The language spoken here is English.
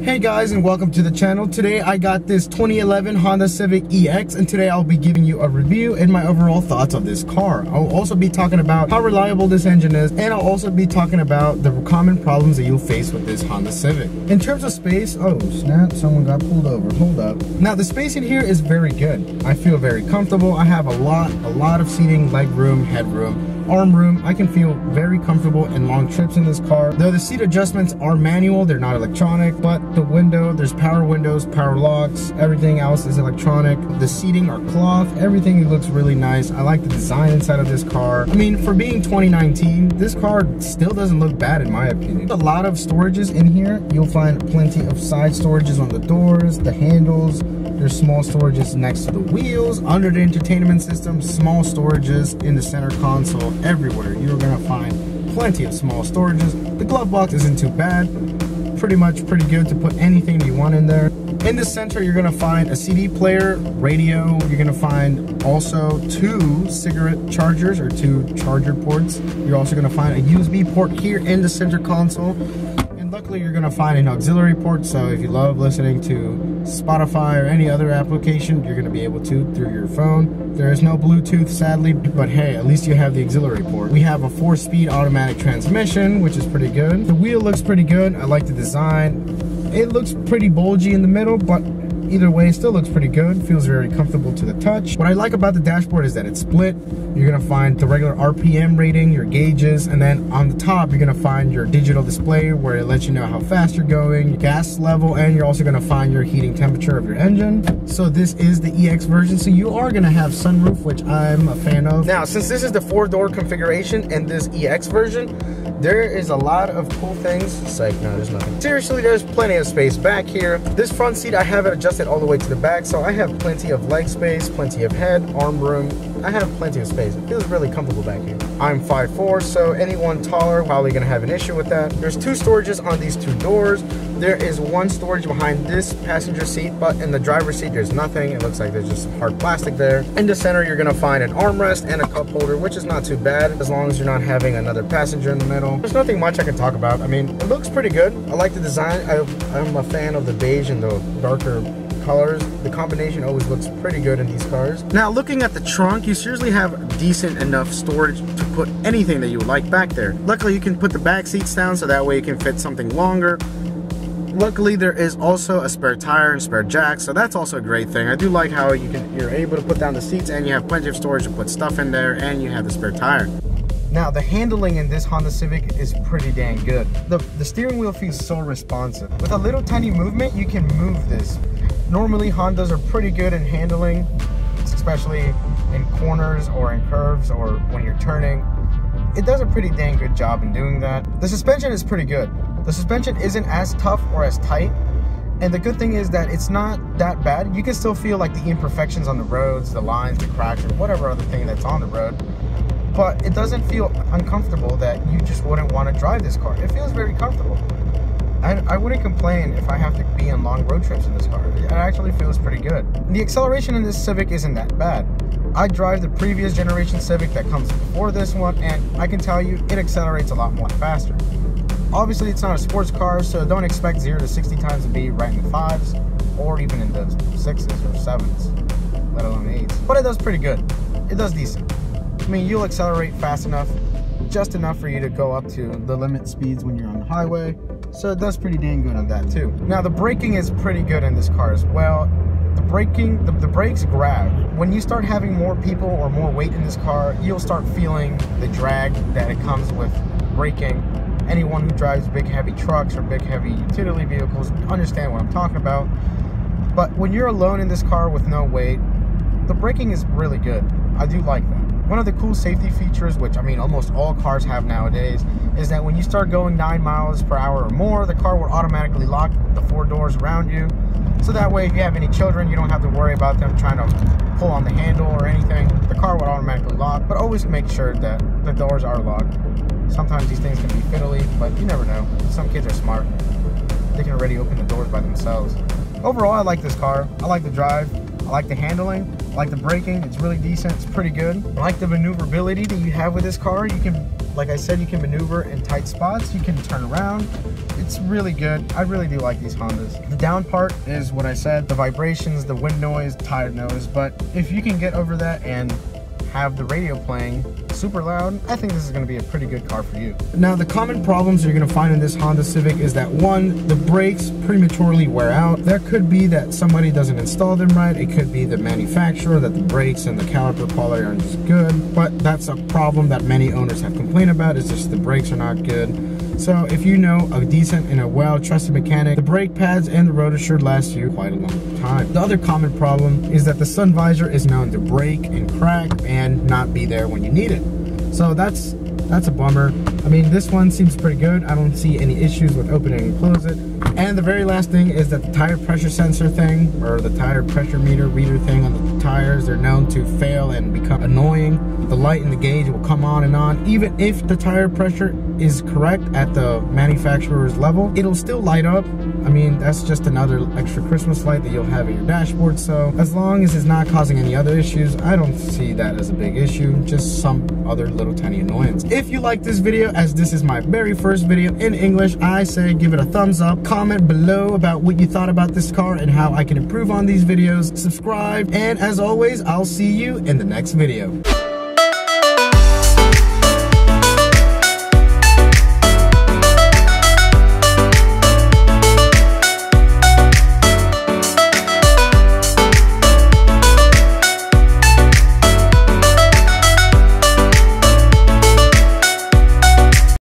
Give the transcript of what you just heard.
Hey guys, and welcome to the channel. Today I got this 2011 Honda Civic EX, and today I'll be giving you a review and my overall thoughts of this car. I'll also be talking about how reliable this engine is, and I'll also be talking about the common problems that you'll face with this Honda Civic. In terms of space, oh snap, someone got pulled over, hold up. Now the space in here is very good. I feel very comfortable. I have a lot of seating, leg room, headroom, arm room. I can feel very comfortable in long trips in this car. Though the seat adjustments are manual, they're not electronic, but the window, there's power windows, power locks, everything else is electronic. The seating are cloth, everything looks really nice. I like the design inside of this car. I mean, for being 2019, this car still doesn't look bad in my opinion. A lot of storages in here. You'll find plenty of side storages on the doors, the handles. There's small storages next to the wheels, under the entertainment system, small storages in the center console, everywhere. You're gonna find plenty of small storages. The glove box isn't too bad. Pretty good to put anything that you want in there. In the center, you're gonna find a CD player, radio. You're gonna find also 2 cigarette chargers or 2 charger ports. You're also gonna find a USB port here in the center console. Luckily, you're gonna find an auxiliary port, so if you love listening to Spotify or any other application, you're gonna be able to through your phone. There is no Bluetooth, sadly, but hey, at least you have the auxiliary port. We have a 4-speed automatic transmission, which is pretty good. The wheel looks pretty good. I like the design. It looks pretty bulgy in the middle, but either way, it still looks pretty good. Feels very comfortable to the touch. What I like about the dashboard is that it's split. You're gonna find the regular RPM rating, your gauges, and then on the top, you're gonna find your digital display where it lets you know how fast you're going, your gas level, and you're also gonna find your heating temperature of your engine. So this is the EX version, so you are gonna have sunroof, which I'm a fan of. Now, since this is the 4-door configuration in this EX version, there is a lot of cool things. Psych, no, there's nothing. Seriously, there's plenty of space back here. This front seat, I have it adjusted all the way to the back, so I have plenty of leg space, plenty of head, arm room. I have plenty of space. It feels really comfortable back here. I'm 5'4", so anyone taller probably gonna have an issue with that. There's 2 storages on these 2 doors. There is 1 storage behind this passenger seat, but in the driver's seat, there's nothing. It looks like there's just hard plastic there. In the center, you're gonna find an armrest and a cup holder, which is not too bad, as long as you're not having another passenger in the middle. There's nothing much I can talk about. I mean, it looks pretty good. I like the design. I'm a fan of the beige and the darker colors. The combination always looks pretty good in these cars. Now, looking at the trunk, you seriously have decent enough storage to put anything that you would like back there. Luckily, you can put the back seats down so that way you can fit something longer. Luckily, there is also a spare tire and spare jack, so that's also a great thing. I do like how you're able to put down the seats and you have plenty of storage to put stuff in there, and you have the spare tire. Now, the handling in this Honda Civic is pretty dang good. The steering wheel feels so responsive. With a little tiny movement, you can move this. Normally, Hondas are pretty good in handling, especially in corners or in curves or when you're turning. It does a pretty dang good job in doing that. The suspension is pretty good. The suspension isn't as tough or as tight. And the good thing is that it's not that bad. You can still feel like the imperfections on the roads, the lines, the cracks, or whatever other thing that's on the road. But it doesn't feel uncomfortable that you just wouldn't want to drive this car. It feels very comfortable. I wouldn't complain if I have to be on long road trips in this car. It actually feels pretty good. The acceleration in this Civic isn't that bad. I drive the previous generation Civic that comes before this one, and I can tell you it accelerates a lot more faster. Obviously, it's not a sports car, so don't expect 0 to 60 times to be right in the 5s, or even in the 6s or 7s, let alone 8s. But it does pretty good. It does decent. I mean, you'll accelerate fast enough, just enough for you to go up to the limit speeds when you're on the highway. So it does pretty dang good on that too. Now, the braking is pretty good in this car as well. The braking, the brakes grab. When you start having more people or more weight in this car, you'll start feeling the drag that it comes with braking. Anyone who drives big heavy trucks or big heavy utility vehicles understand what I'm talking about. But when you're alone in this car with no weight, the braking is really good. I do like that. One of the cool safety features, which I mean almost all cars have nowadays, is that when you start going 9 miles per hour or more, the car will automatically lock the 4 doors around you. So that way, if you have any children, you don't have to worry about them trying to pull on the handle or anything. The car will automatically lock, but always make sure that the doors are locked. Sometimes these things can be fiddly, but you never know. Some kids are smart. They can already open the doors by themselves. Overall, I like this car. I like the drive. I like the handling. I like the braking. It's really decent. It's pretty good. I like the maneuverability that you have with this car. You can Like I said, you can maneuver in tight spots, you can turn around. It's really good. I really do like these Hondas. The down part is what I said, the vibrations, the wind noise, tire noise, but if you can get over that and have the radio playing super loud, I think this is going to be a pretty good car for you. Now, the common problems you're going to find in this Honda Civic is that, one, the brakes prematurely wear out. That could be that somebody doesn't install them right. It could be the manufacturer, that the brakes and the caliper quality aren't as good, but that's a problem that many owners have complained about, is just the brakes are not good. So if you know a decent and a well-trusted mechanic, the brake pads and the rotor should last you quite a long time. The other common problem is that the sun visor is known to break and crack and not be there when you need it. So that's a bummer. I mean, this one seems pretty good. I don't see any issues with opening and close it. And the very last thing is that the tire pressure sensor thing, or the tire pressure meter reader thing on the tires, they're known to fail and become annoying. The light in the gauge will come on and on. Even if the tire pressure is correct at the manufacturer's level, it'll still light up. I mean, that's just another extra Christmas light that you'll have at your dashboard. So as long as it's not causing any other issues, I don't see that as a big issue, just some other little tiny annoyance. If you like this video, as this is my very first video in English, I say give it a thumbs up. Comment below about what you thought about this car and how I can improve on these videos. Subscribe, and as always, I'll see you in the next video.